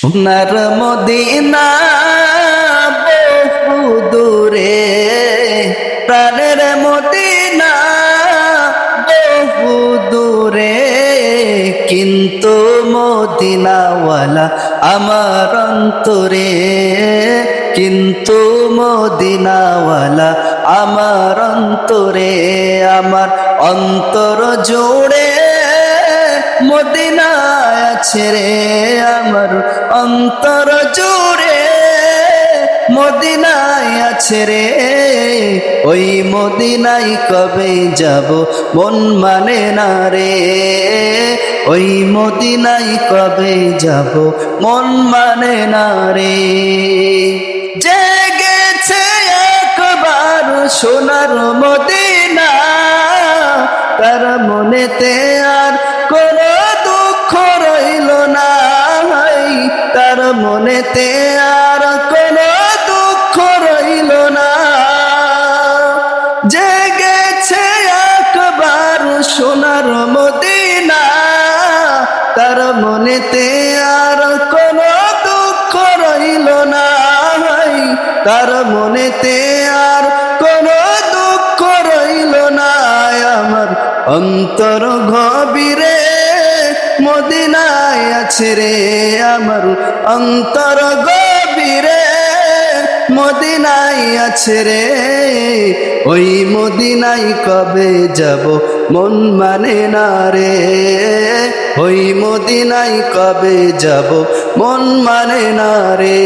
সোনার মদিনা বহু দূরে, প্রাণের মদিনা বহু দূরে, কিন্তু মদিনাওয়ালা আমার অন্তরে, কিন্তু মদিনাওয়ালা আমার অন্তরে, আমার অন্তর জুড়ে মদিনায় আছে রে, আমার অন্তর জুড়ে মদিনায় আছে রে। ওই মদিনায় কবে যাব মন মানে না রে, ওই মদিনায় কবে যাব মন মানে না রে। জেগেছে একবার সোনার মদিনা, তার মনেতে আর কোনো দুঃখ রইল না, তার মনেতে আর কোনো দুঃখ রইল না। জেগেছে একবার সোনার মদিনা, তার মনেতে আর কোনো দুঃখ রইল না, তার মনেতে আর কোনো দুঃখ রইল না। আমার অন্তর গভীরে মদিনায় আছে রে, আমার অন্তর গভীরে মদিনায় আছে রে। ওই মদিনায় কবে যাব মন মানে না রে, ওই মদিনায় কবে যাব মন মানে না রে।